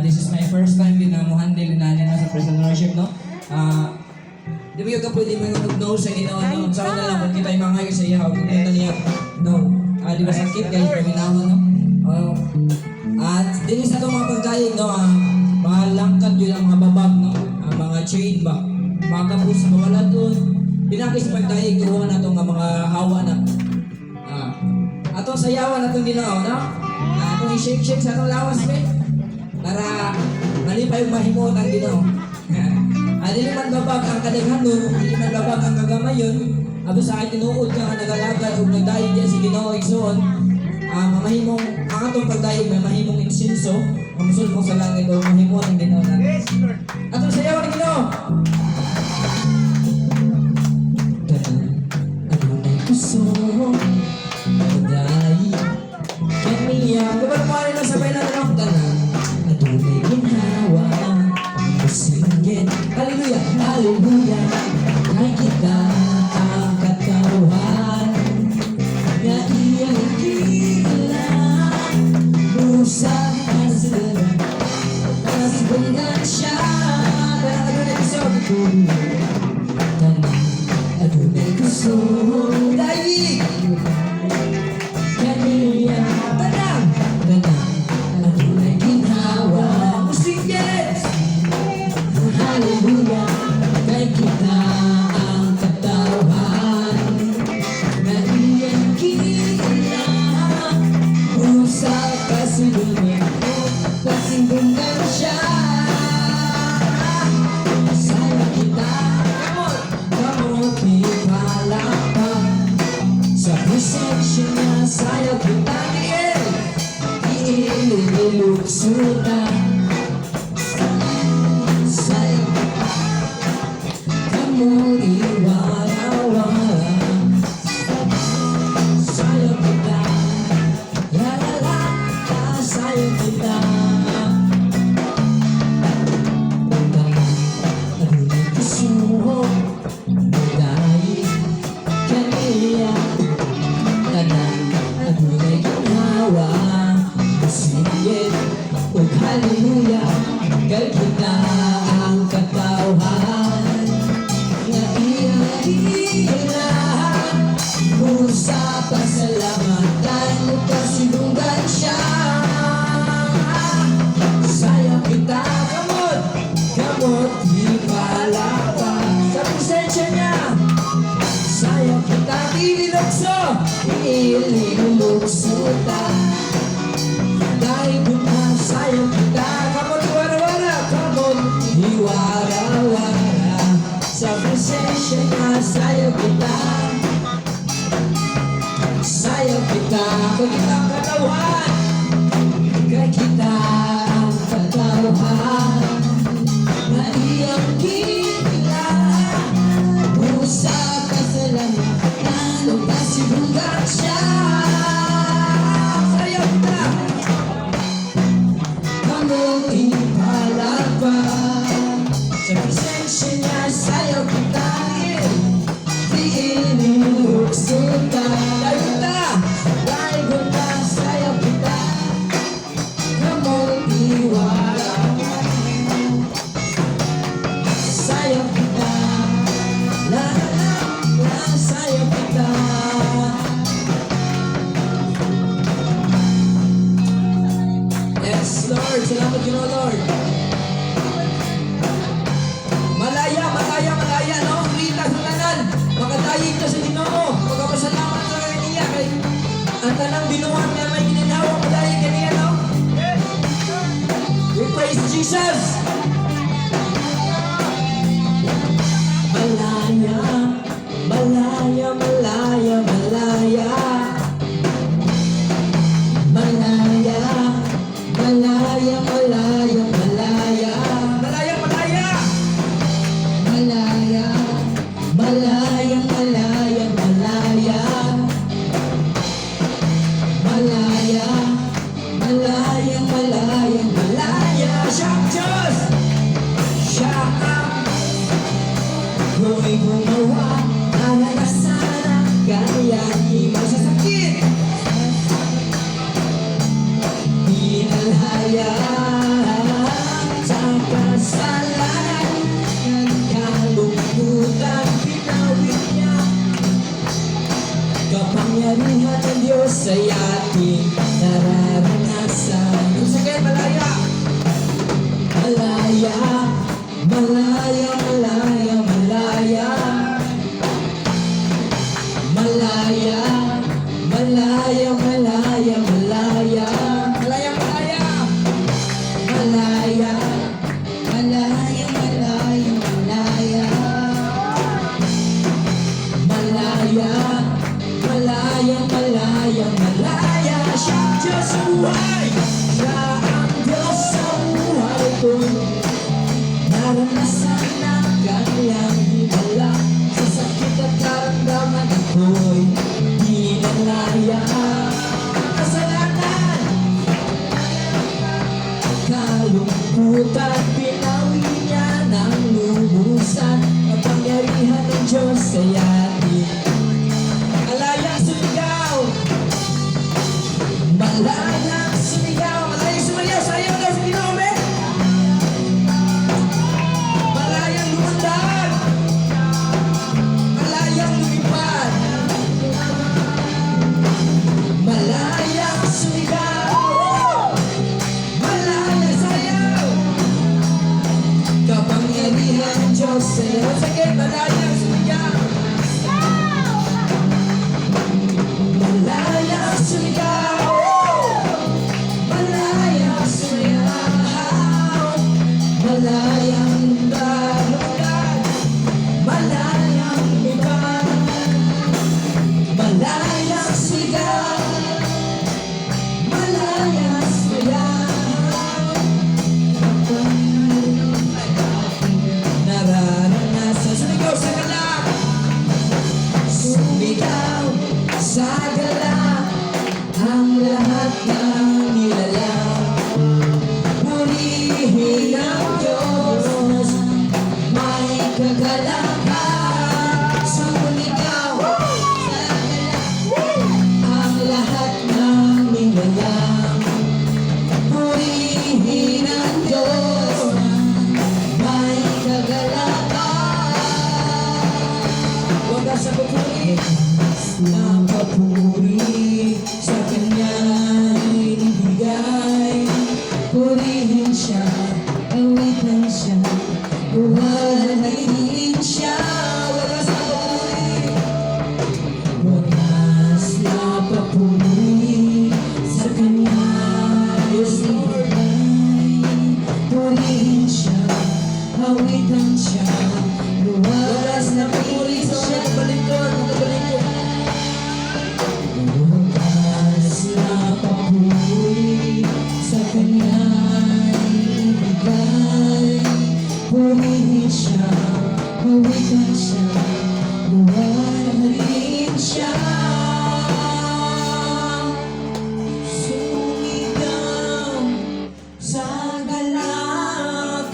This is my first time din na mo handle na niya sa praise and worship, no? Di ba yung kapwede mo yung mag-know sa Ginoo, no? Saan na lang kung kita yung mga sa iyaw, kung kita niya, no? Di ba sakit guys, paminawa, no? At din sa itong mga pagkain, no? Mga langkat yun ang mga babag, no? Mga chain ba? Mga kapus na wala doon. Pinakis pagkain, kuha na itong mga hawa na. Atong sayawan na itong Ginoo, no? Atong i-shake-shake sa itong lawas, be. Para malipay yung mahimot ang Ginoo. Dili man babag ang kadaghan nun, dili man babag ang kagamayon, ato sa akin tinuod ka nga nagalagay o nagdahil dyan si Ginoo igsoon, mamahimong, ang atong pagdahil may mahimong insinso, mamusul mo sa langit o mahimot ang Ginoo natin. Atong sayaw ang Ginoo! Ano may gusto, pagdahil, kaniya, kapag mo rin ang sabay na tanong, tanan, ano may ginawa, singgit, hallelujah, hallelujah, kay kita ang katawan na iyang kilang usap ang sila nasibungan siya adunay gusto daig kaniya tanang adunay ginawa singgit. Hallelujah, kay kita ang katawan na iyang kilang usap kasibungan siya saya kita kamot ipalakpak sa presensya niya saya kita ililuksutan iwara-wara sayo kita la sayo kita adunay gusto dahil kaniya tanan adunay ginawa singgit ug hallelujah kay kita ang katawan na iyan sa pasalamatan mo kasibungan siya saya kita kamot ipalakpak sa presensya niya saya kita ililuksuta dahil na saya kita kamot wara-wara kamot iwara-wara sa presensya niya sayo kita kay kita ang katawan kay kita ang katawan na iyang kinilang usap kasalamatan o kasibungan siya sayo kita kamot ipalakpak sa presensya niya sayo kita ililuksuta dahil kita sayo kita kamot iwara sayo kita la sayo kita yes Lord, salamat Ginoo Lord. Malaya, no? Rita sa tanan. Makadayig ka sa Ginoo. Magpapasalamat sa kaniya. Kay ang tanang binuhan niya may gininawa. Madayig kaniya, no? We praise Jesus. Malaya, malaya, malaya, malaya. Malaya, malaya, malaya, malaya. Malaya, malaya. Malaya, malaya, malaya, malaya. Malaya, malaya, malaya, malaya. Shout, Diyos! ako'y naranasan na kanyang himala. Sa sakit at karamdaman ako'y di nalayaan. Kasalanan, kalungkutan, pinawi niya ng lubusan. Kapangyarihan ng Diyos ay atin. Malayang sumigaw, malayang sumigaw, malayang sumigaw, sayang daw sa Ginome. Malayang lumundag, malayang lumipad, malayang sumigaw, malayang sayaw. Kapangyarihan ng Diyos sa iyo. Sige, malayang sumigaw, malayang sumigaw, malayang sumigaw, malayang lumipad, malayang lumipad, malayang sumigaw, malayang sumigaw. Nararanasan, sumigaw sa galak, sumigaw sa galak, ang lahat ng nilalang. Purihin ang Diyos, may kagalakan. Sumigaw sa galak, ang lahat ng nilalang. Purihin ang Diyos, may kagalakan. Huwag ka sa pupuri, napapuri sa Kanya'y ibigay. Purihin siya, awitan siya, buhayin siya. Wagas na papuri, wagas na papuri sa Kanya'y ibigay. Purihin siya, awitan siya, wagas na papuri siya. Baliktod, baliktod. Wagas na papuri sa Kanya'y ibigay. Purihin siya, hawitan siya, buhayin siya. Sumigaw sa galak,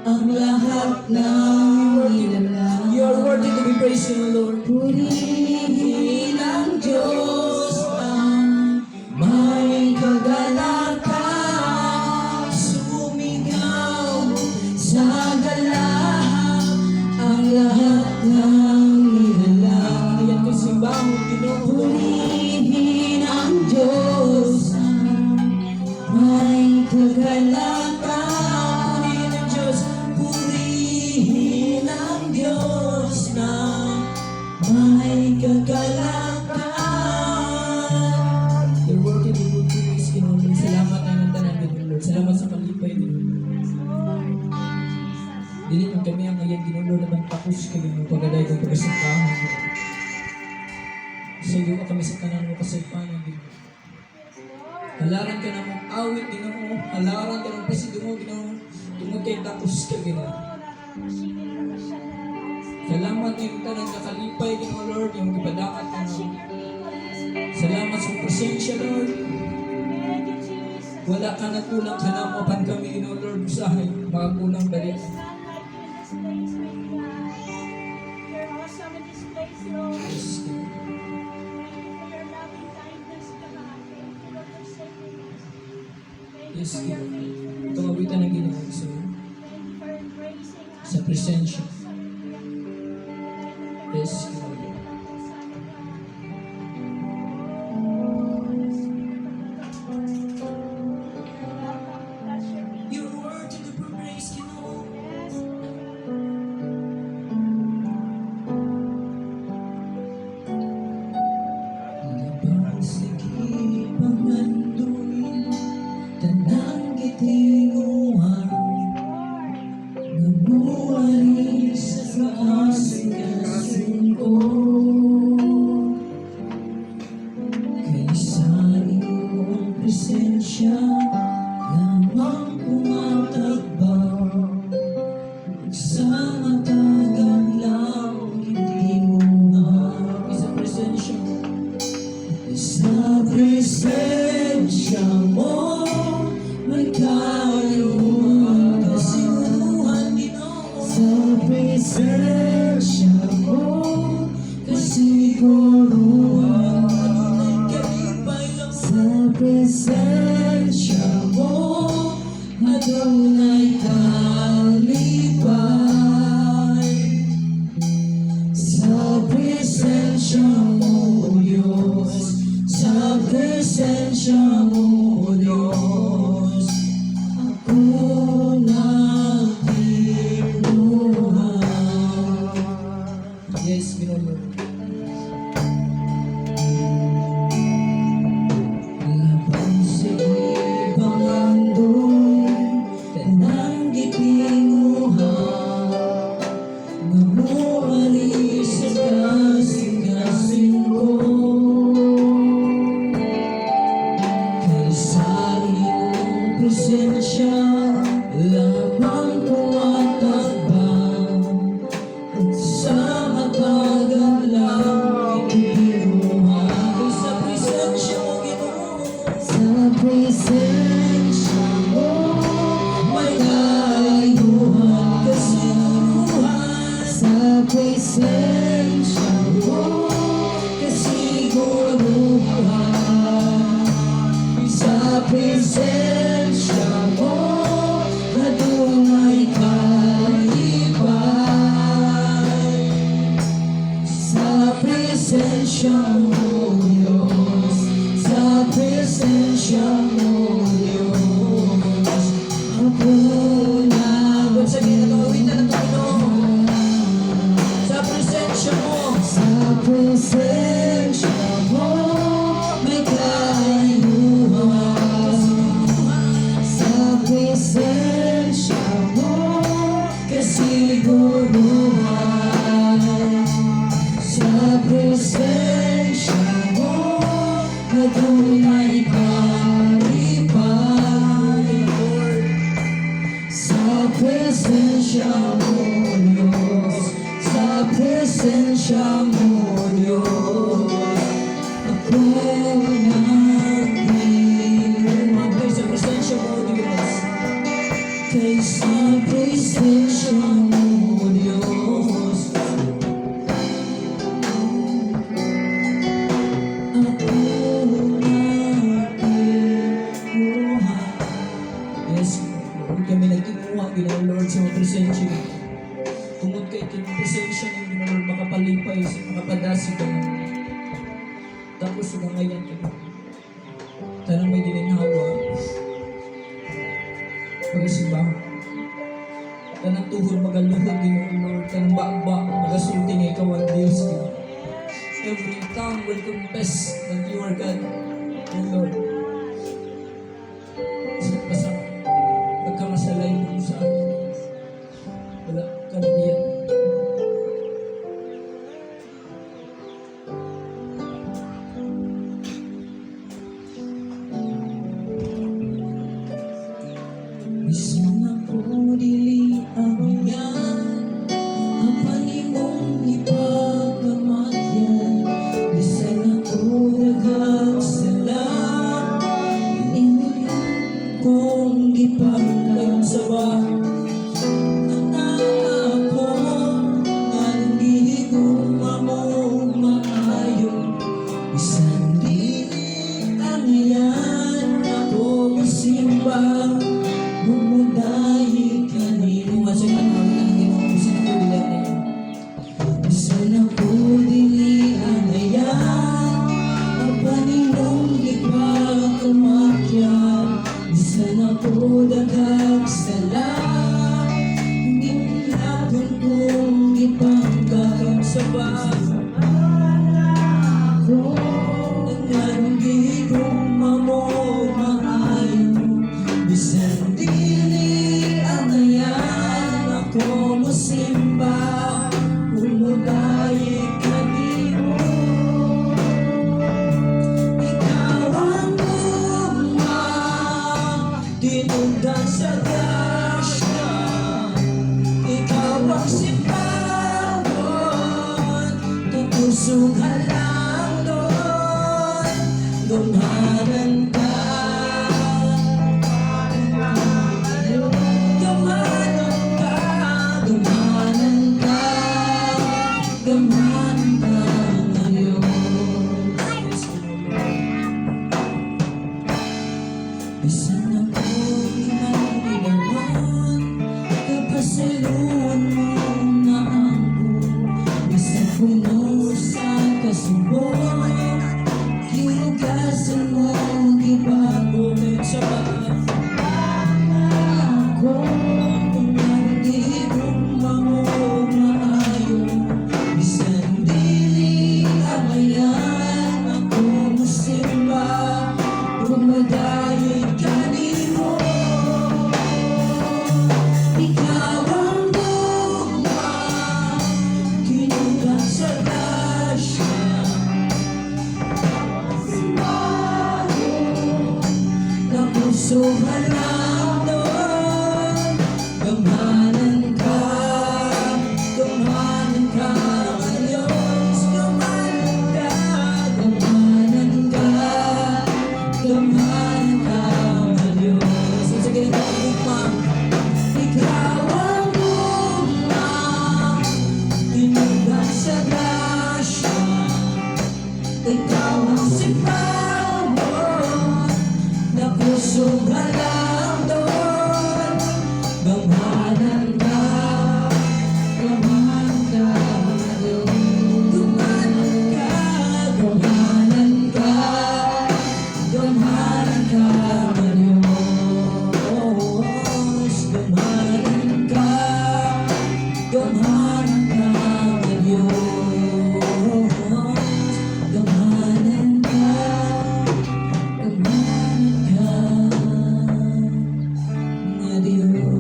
ang lahat ng nilalang. You are worthy to be praised, Lord. Purihin ang Diyos ang may kagalakan. Sumigaw sa galak, ang lahat ng nilalang. Ayan ko simbahong Ginoo. Purihin ang Diyos ang may kagalakan. Purihin ang Diyos, purihin ang Diyos na may kagalakan. You're worthy to be praised, Ginoo. Salamat na ng tanan, Ginoo Lord. Salamat sa palipay, Ginoo. Dili man kami ang ngayon, Ginoo Lord, naman tapos kayo ng pagaday kong pagkasangkahan. Sa iyo ka kami sa kanan mo kasaypanan, Ginoo. Halaran ka na mong awit, Ginoo. Halaran ka ng presido mo, Ginoo. Tungod kay tapos ka, Ginoo. Salamat yung tanang nakalipay, Ginoo Lord, yung ipadakat ka na. Salamat sa presensya, Lord. Wala ka na kulang ka na mapan kami, Ginoo Lord, sa akin. Baka kulang dali. You're awesome in this place, Lord. Yes, Ginoo. Thank you for your loving kindness, God. Thank you, Lord, for saving us. Thank you Yes, for your Ginoo. faithfulness. Ito mabitan ng Ginoo sa Thank you for embracing us. sa presensya. Yes, Ginoo. You're worthy to be praised, Ginoo. Labang sige panganduin, tanang gitinguan, namuwalis adunay kalipay sa presensya mo, Diyos, sa presensya mo, Diyos, ako nakiluhan. Yes, Ginoo. Labang sa ibang andon, kanang gitinguhan, namuali sa kasing-kasing ko. Kaysa iyong presensya, lamang ko at tagbang, at sa matagal lang ikinuha. Kaysa presensya mo, Ginoo, sa presensya mo, may layuhan kasiguruhan. Sa presensya mo, kasiguruhan. Sa presensya mo, adunay kalipay. Sa presensya mo, Diyos, sa presensya mo, Diyos, ako na. Sa ginawawitan ng Panginoon, sa presensya mo, sa presensya mo, may kayuhan. Sa presensya mo, kasiguruhan. Sa presensya mo, adunay kalipay. Sa presensya mo, Diyos, sa presensya mo, Diyos, ako nakiluhan. Kay sa presensya mo, Diyos, kay sa presensya mo, Diyos, ako nakiluhan. Yes, Lord, kami nagkinuha, Ginoo Lord, sa mga presensya. Tungod kay itinong presensya ng Ginoo Lord, makapalipay, makapadasi ka. Tapos hanggang ngayon, Ginoo, tanang may dininhawa, pagkasimba, tanang tuhod magaluhod, Ginoo Lord, tanang bakba, magasulti nga ikaw ang Diyos, Ginoo. Every tongue will confess that you are God, O Lord. Basta pagkamasalay mo sa akin, wala kang diyan. Isang ako dili ang yan, ang panimong ipagkamatyan. Isang ako nagagsalang, ininulong kong ipagkain sa bahay. Ang ako, nandihiguma mo maayo. Isang dili ang yan, ako isimba, bumuday subukan, hinugasan mo, ibago sa mga ako. Hindi ko maayo, isang dili amayan ako musimba, rumadayo'y kanimo. Ikaw ang dugma, kinugang sa grasya. Na puso halang doon, gamanan ka ngayon. Gamanan ka ngayon. Sige, ikaw ang luma, tinugang sa grasya. Ikaw ang sipawan, na pusong halang doon. Gamanan ka ngayon. Gamanan ka, gamanan ka, gamanan ka ngayon. Gamanan ka, gamanan ka ngayon. Gamanan ka, gamanan ka ngayon.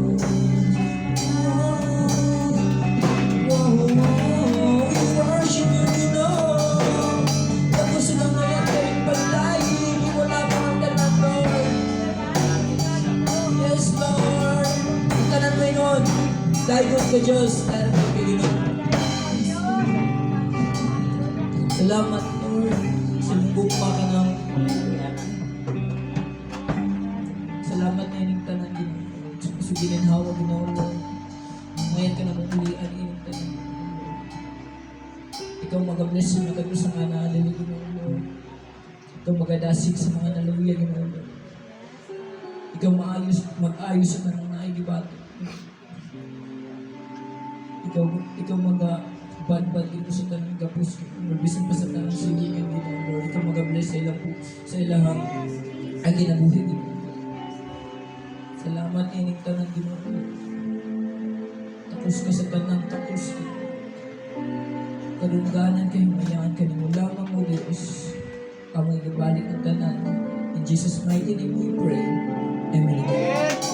Worship you, Lord. Tapos na ngayon kayong palayin, wala pang ganang Lord. Yes, Lord. Tanan mo yun. Dayon ka, Diyos. Tanan mo kay Ginoo. Salamat, Lord. Sinumbong pa ka ng salamat na ining tanan, Ginoo. Sa gininhawa, Ginoo, Lord. Ngayon ka na mabulian ining tanan. Ikaw mag-bless yung nagagos sa mga naalala, Ginoo, Lord. Ikaw magadasig sa mga naluya, Ginoo, Lord. Ikaw mag-ayos sa mga naigibato. Ikaw mag-bad-bad dito sa tanong gapos. Magbisan pa sa tanong silingan, Ginoo, Lord. Ikaw mag-bless sa ilahang ang ginabuhi, Ginoo. Salamat ining tanan, Ginoo. Tapos ka sa tanang tapos ka. Kadungganan kayo, mayangan ka ni lamang mo, Diyos. Kamoy nabalik ang tanan. In Jesus' mighty name we pray. Amen.